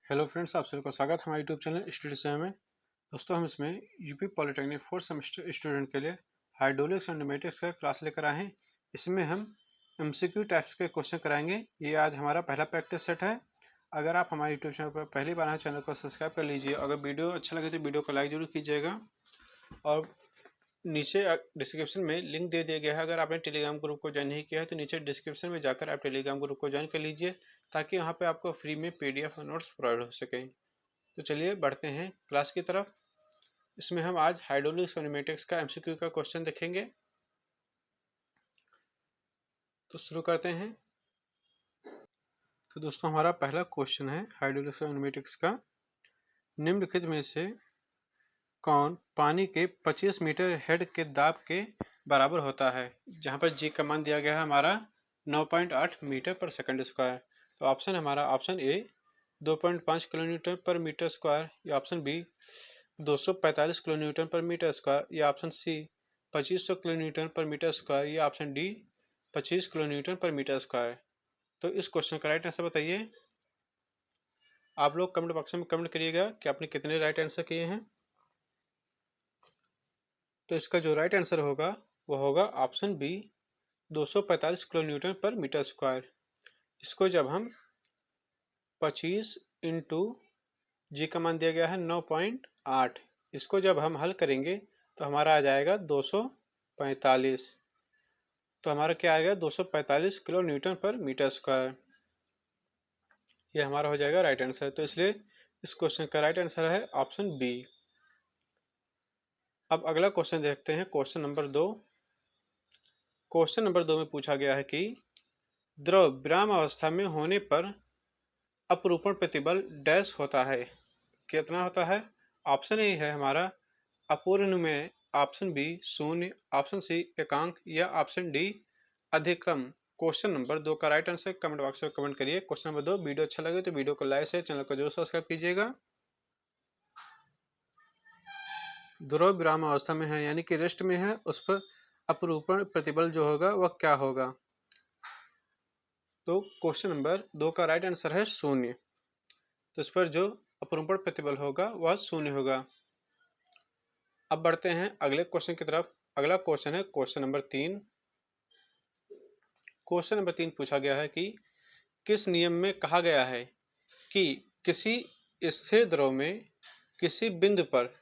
Hello friends, आप सभी का स्वागत है हमारे यूट्यूब चैनल स्टडी समय में। दोस्तों, हम इसमें UP polytechnic fourth semester student के लिए हाइड्रोलिक्स एंड न्यूमेटिक्स का क्लास लेकर आए हैं। इसमें हम एमसीक्यू टाइप्स के क्वेश्चन कराएंगे। ये आज हमारा पहला प्रैक्टिस सेट है। अगर आप हमारे यूट्यूब चैनल पर पहली बार आए, चैनल को सब्सक्राइब कर लीजिए। अगर वीडियो अच्छा लगे तो वीडियो को लाइक जरूर कीजिएगा। और नीचे डिस्क्रिप्शन में लिंक दे दिया गया है। अगर आपने टेलीग्राम ग्रुप को ज्वाइन नहीं किया है तो नीचे डिस्क्रिप्शन में जाकर आप टेलीग्राम ग्रुप को ज्वाइन कर लीजिए, ताकि वहाँ पे आपको फ्री में पीडीएफ और नोट्स प्रोवाइड हो सकें। तो चलिए बढ़ते हैं क्लास की तरफ। इसमें हम आज हाइड्रोलिक्स और न्यूमेटिक्स का एमसीक्यू का क्वेश्चन देखेंगे। तो शुरू करते हैं। तो दोस्तों, हमारा पहला क्वेश्चन है हाइड्रोलिक्स और न्यूमेटिक्स का। निम्नलिखित में से कौन पानी के 25 मीटर हेड के दाब के बराबर होता है? जहां पर जी का मान दिया गया है हमारा 9.8 मीटर पर सेकंड स्क्वायर। तो ऑप्शन हमारा ऑप्शन ए 2.5 किलोमीटर पर मीटर स्क्वायर, या ऑप्शन बी 245 किलो न्यूटन पर मीटर स्क्वायर, या ऑप्शन सी 2500 किलो न्यूटन पर मीटर स्क्वायर, या ऑप्शन डी 25 किलो न्यूटन पर मीटर स्क्वायर। तो इस क्वेश्चन का राइट आंसर बताइए। आप लोग कमेंट बॉक्स में कमेंट करिएगा कि आपने कितने राइट आंसर किए हैं। तो इसका जो राइट आंसर होगा वो होगा ऑप्शन बी 245 किलो न्यूटन पर मीटर स्क्वायर। इसको जब हम 25 इंटू जी का मान दिया गया है 9.8, इसको जब हम हल करेंगे तो हमारा आ जाएगा 245। तो हमारा क्या आएगा 245 किलो न्यूटन पर मीटर स्क्वायर। ये हमारा हो जाएगा राइट आंसर। तो इसलिए इस क्वेश्चन का राइट आंसर है ऑप्शन बी। अब अगला क्वेश्चन देखते हैं, क्वेश्चन नंबर 2। क्वेश्चन नंबर 2 में पूछा गया है कि द्रव विराम अवस्था में होने पर अपरूपण प्रतिबल डैश होता है। कितना होता है? ऑप्शन ए है हमारा अपूर्ण में, ऑप्शन बी 0, ऑप्शन सी एकांक, या ऑप्शन डी अधिकतम। क्वेश्चन नंबर 2 का राइट आंसर कमेंट बॉक्स में कमेंट करिए। Question number 2। वीडियो अच्छा लगे तो वीडियो को लाइक से चैनल को जरूर सब्सक्राइब कीजिएगा। ध्रुव विराम अवस्था में है यानी कि रेस्ट में है, उस पर अपरूपण प्रतिबल जो होगा वह क्या होगा? तो क्वेश्चन नंबर 2 का राइट आंसर है 0। तो इस पर जो अपरूपण प्रतिबल होगा वह 0 होगा। अब बढ़ते हैं अगले क्वेश्चन की तरफ। अगला क्वेश्चन है क्वेश्चन नंबर 3। क्वेश्चन नंबर 3 पूछा गया है कि किस नियम में कहा गया है कि किसी स्थिर द्रव में किसी बिंदु पर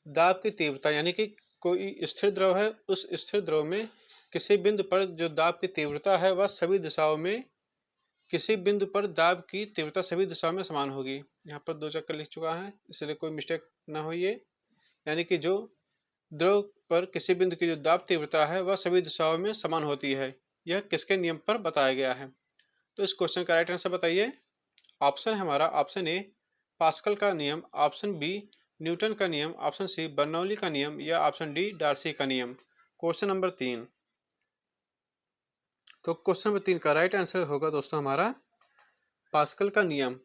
दाब की तीव्रता, यानी कि कोई स्थिर द्रव है, उस स्थिर द्रव में किसी बिंदु पर जो दाब की तीव्रता है वह सभी दिशाओं में, किसी बिंदु पर दाब की तीव्रता सभी दिशाओं में समान होगी। यहाँ पर 2 चक्कर लिख चुका है, इसलिए कोई मिस्टेक ना हो। ये यानी कि जो द्रव पर किसी बिंदु की जो दाब तीव्रता है वह सभी दिशाओं में समान होती है, यह किसके नियम पर बताया गया है? तो इस क्वेश्चन का राइट आंसर बताइए। ऑप्शन है हमारा ऑप्शन ए पास्कल का नियम, ऑप्शन बी न्यूटन का नियम, ऑप्शन सी बर्नौली का नियम, या ऑप्शन डी डार्सी का नियम। Question number 3। तो क्वेश्चन नंबर 3 का राइट आंसर होगा दोस्तों हमारा पास्कल का नियम।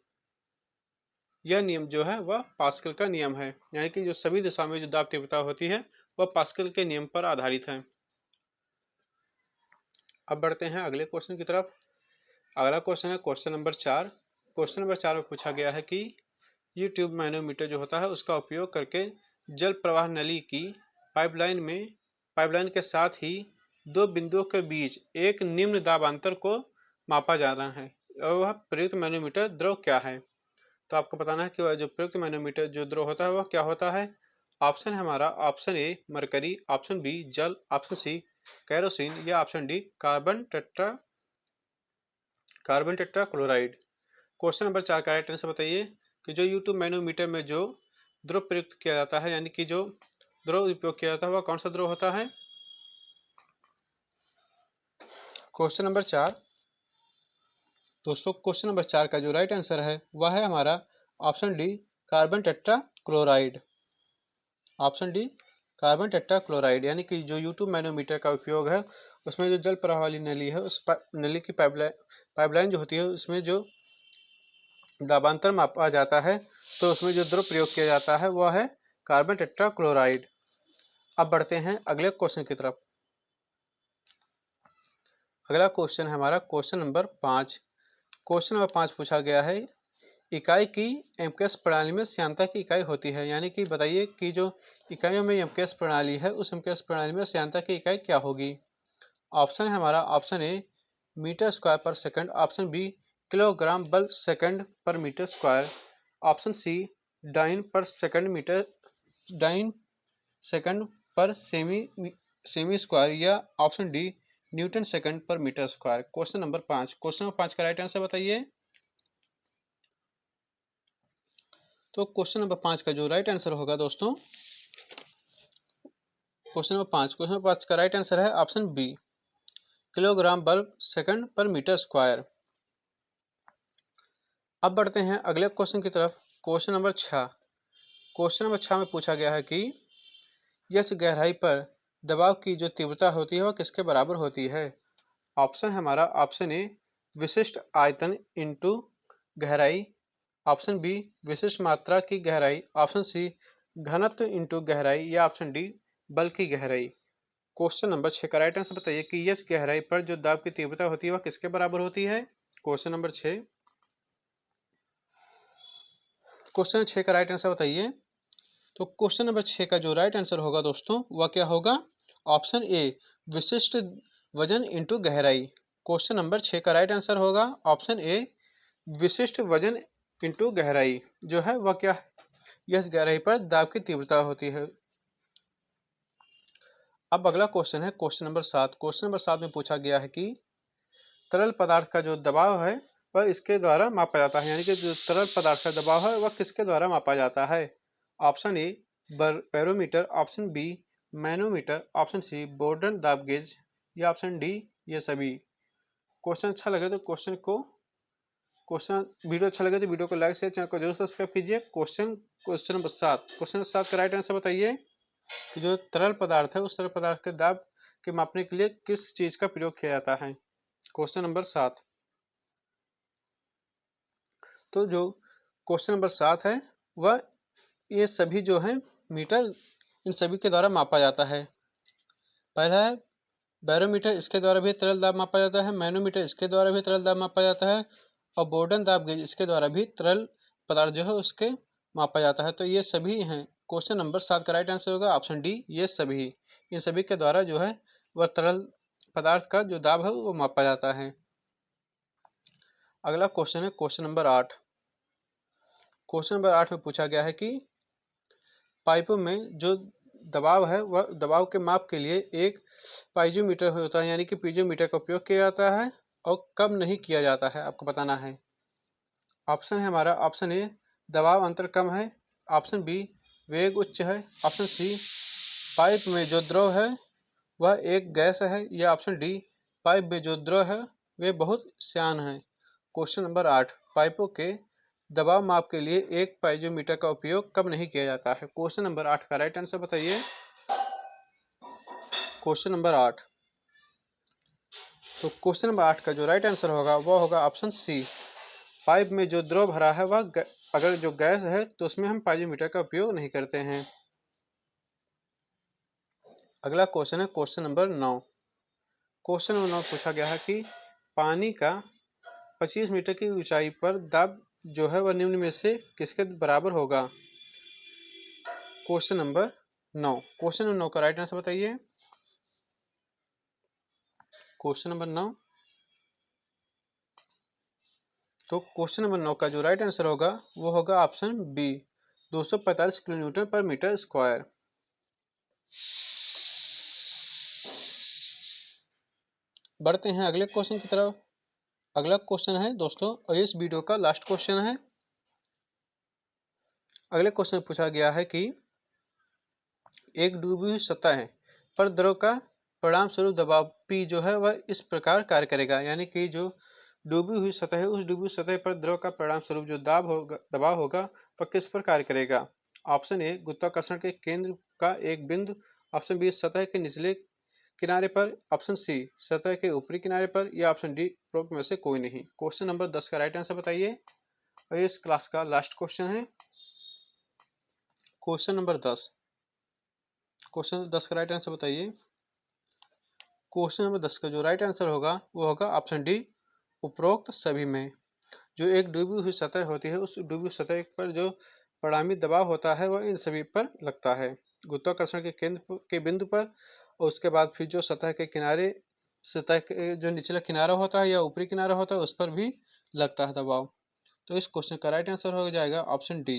यह नियम जो है वह पास्कल का नियम है, यानी कि जो सभी दिशाओं में जो दाब तीव्रता होती है वह पास्कल के नियम पर आधारित है। अब बढ़ते हैं अगले क्वेश्चन की तरफ। अगला क्वेश्चन है क्वेश्चन नंबर 4। क्वेश्चन नंबर 4 में पूछा गया है कि ये ट्यूब मैनोमीटर जो होता है उसका उपयोग करके जल प्रवाह नली की पाइपलाइन के साथ ही दो बिंदुओं के बीच एक निम्न दाबांतर को मापा जाना है, और वह प्रयुक्त मैनोमीटर द्रव क्या है? तो आपको बताना है कि वह जो प्रयुक्त मैनोमीटर जो द्रव होता है वह क्या होता है। ऑप्शन है हमारा option A mercury, option B जल, ऑप्शन सी कैरोसिन, या option D carbon tetrachloride. Question number 4 का राइट आंसर बताइए कि जो यूट्यूब मैनोमीटर में जो द्रव प्रयुक्त किया जाता है, यानी कि जो द्रव उपयोग किया जाता है वह कौन सा द्रव होता है? Question number 4। दोस्तों, क्वेश्चन नंबर 4 का जो राइट आंसर है वह है हमारा option D carbon tetra chloride. Option D carbon tetra chloride, यानी कि जो यूट्यूब मैनोमीटर का उपयोग है उसमें जो जल प्रवाह वाली नली है उस नली की पाइपलाइन जो होती है उसमें जो दाबांतर मापा जाता है, तो उसमें जो द्रव प्रयोग किया जाता है वह है कार्बन टेट्रा क्लोराइड। अब बढ़ते हैं अगले क्वेश्चन की तरफ। अगला क्वेश्चन है हमारा क्वेश्चन नंबर 5। क्वेश्चन नंबर 5 पूछा गया है इकाई की एमकेएस प्रणाली में श्यानता की इकाई होती है। यानी कि बताइए कि जो इकाइयों में एमकेएस प्रणाली है उस एमकेएस प्रणाली में श्यानता की इकाई क्या होगी। ऑप्शन है हमारा ऑप्शन ए मीटर स्क्वायर पर सेकंड, ऑप्शन बी किलोग्राम बल सेकंड पर metre square, option C dyne पर सेकंड मीटर डाइन सेकंड पर सेमी स्क्वायर, या ऑप्शन डी न्यूटन सेकंड पर metre square. Question number 5, question number 5 का राइट आंसर बताइए। तो क्वेश्चन नंबर 5 का जो राइट आंसर होगा दोस्तों, क्वेश्चन नंबर 5 का राइट आंसर है ऑप्शन बी किलोग्राम बल सेकंड पर मीटर स्क्वायर। अब बढ़ते हैं अगले क्वेश्चन की तरफ। क्वेश्चन नंबर 6, क्वेश्चन नंबर 6 में पूछा गया है कि यस गहराई पर दबाव की जो तीव्रता होती है वह किसके बराबर होती है। ऑप्शन है हमारा ऑप्शन ए विशिष्ट आयतन इंटू गहराई, ऑप्शन बी विशिष्ट मात्रा की गहराई, ऑप्शन सी घनत्व इंटू गहराई, या ऑप्शन डी बल की गहराई। क्वेश्चन नंबर 6 का राइट आंसर बताइए कि यस गहराई पर जो दाब की तीव्रता होती है वह किसके बराबर होती है। क्वेश्चन नंबर 6, क्वेश्चन 6 का राइट आंसर बताइए। तो क्वेश्चन नंबर 6 का जो राइट आंसर होगा दोस्तों वह क्या होगा, ऑप्शन ए विशिष्ट वजन इंटू गहराई। क्वेश्चन नंबर 6 का राइट आंसर होगा ऑप्शन ए विशिष्ट वजन इंटू गहराई, जो है वह क्या यस गहराई पर दाब की तीव्रता होती है। अब अगला क्वेश्चन है क्वेश्चन नंबर 7। क्वेश्चन नंबर 7 में पूछा गया है कि तरल पदार्थ का जो दबाव है वह इसके द्वारा मापा जाता है। यानी कि जो तरल पदार्थ का दबाव है वह किसके द्वारा मापा जाता है। Option A barometer, option B manometer, option C Bourdon दाब गेज, या ऑप्शन डी ये सभी। क्वेश्चन अच्छा लगे तो वीडियो अच्छा लगे तो वीडियो को लाइक शेयर, चैनल को जरूर सब्सक्राइब कीजिए। क्वेश्चन नंबर 7, क्वेश्चन नंबर 7 का राइट आंसर बताइए कि जो तरल पदार्थ है उस तरल पदार्थ के दाब के मापने के लिए किस चीज का प्रयोग किया जाता है। क्वेश्चन नंबर 7, तो जो क्वेश्चन नंबर 7 है वह ये सभी जो है मीटर इन सभी के द्वारा मापा जाता है। पहला है बैरोमीटर, इसके द्वारा भी तरल दाब मापा जाता है। मैनोमीटर, इसके द्वारा भी तरल दाब मापा जाता है। और बोर्डन दाब गेज, इसके द्वारा भी तरल पदार्थ जो है उसके मापा जाता है। तो ये सभी हैं। क्वेश्चन नंबर 7 का राइट आंसर होगा ऑप्शन डी ये सभी। इन सभी के द्वारा जो है वह तरल पदार्थ का जो दाब है वो मापा जाता है। अगला क्वेश्चन है क्वेश्चन नंबर 8। क्वेश्चन नंबर 8 में पूछा गया है कि पाइपों में जो दबाव है वह दबाव के माप के लिए एक पाइजोमीटर होता है, यानी कि पीजोमीटर का उपयोग किया जाता है, और कब नहीं किया जाता है आपको बताना है। ऑप्शन है हमारा ऑप्शन ए दबाव अंतर कम है, ऑप्शन बी वेग उच्च है, ऑप्शन सी पाइप में जो द्रव है वह एक गैस है, या ऑप्शन डी पाइप में जो द्रव है वे बहुत श्यान है। क्वेश्चन नंबर 8, पाइपों के दबाव माप के लिए एक पाइजोमीटर का उपयोग कब नहीं किया जाता है। क्वेश्चन नंबर 8 का राइट आंसर बताइए। क्वेश्चन नंबर 8, तो क्वेश्चन नंबर 8 का जो राइट आंसर होगा वह होगा ऑप्शन सी पाइप में जो द्रव भरा है वह अगर जो गैस है तो उसमें हम पाइजोमीटर का उपयोग नहीं करते हैं। अगला क्वेश्चन है क्वेश्चन नंबर 9। क्वेश्चन नंबर 9 पूछा गया है कि पानी का 25 मीटर की ऊंचाई पर दाब जो है वह निम्न में से किसके बराबर होगा। क्वेश्चन नंबर 9, क्वेश्चन नंबर 9 का राइट आंसर बताइए। क्वेश्चन नंबर 9, तो क्वेश्चन नंबर 9 का जो राइट आंसर होगा वो होगा ऑप्शन बी 245 किलो न्यूटन पर मीटर स्क्वायर। बढ़ते हैं अगले क्वेश्चन की तरफ। अगला क्वेश्चन है दोस्तों, और इस वीडियो का लास्ट क्वेश्चन है। अगले क्वेश्चन में पूछा गया है कि एक डूबी हुई सतह है पर द्रव का परिणाम स्वरूप दबाव P जो है वह इस प्रकार कार्य करेगा। यानी कि जो डूबी हुई सतह है उस डूबी हुई सतह पर द्रव का परिणाम स्वरूप जो दबाव होगा वह किस पर कार्य करेगा। ऑप्शन ए गुरुत्वाकर्षण के केंद्र का एक बिंदु, ऑप्शन बी सतह के निचले किनारे पर, ऑप्शन सी सतह के ऊपरी किनारे पर, या ऑप्शन डी उपरोक्त में से कोई नहीं। क्वेश्चन नंबर 10 का राइट आंसर बताइए, और इस क्लास का लास्ट क्वेश्चन है। क्वेश्चन नंबर 10, क्वेश्चन 10 का राइट आंसर बताइए। क्वेश्चन नंबर 10 का जो राइट आंसर होगा वो होगा ऑप्शन डी उपरोक्त सभी में। जो एक डूबी हुई सतह होती है उस डूबी हुई सतह पर जो परिणामी दबाव होता है वह इन सभी पर लगता है, गुरुत्वाकर्षण के केंद्र के बिंदु पर, और उसके बाद फिर जो सतह के किनारे, सतह के जो निचला किनारा होता है या ऊपरी किनारा होता है उस पर भी लगता है दबाव। तो इस क्वेश्चन का राइट आंसर हो जाएगा ऑप्शन डी।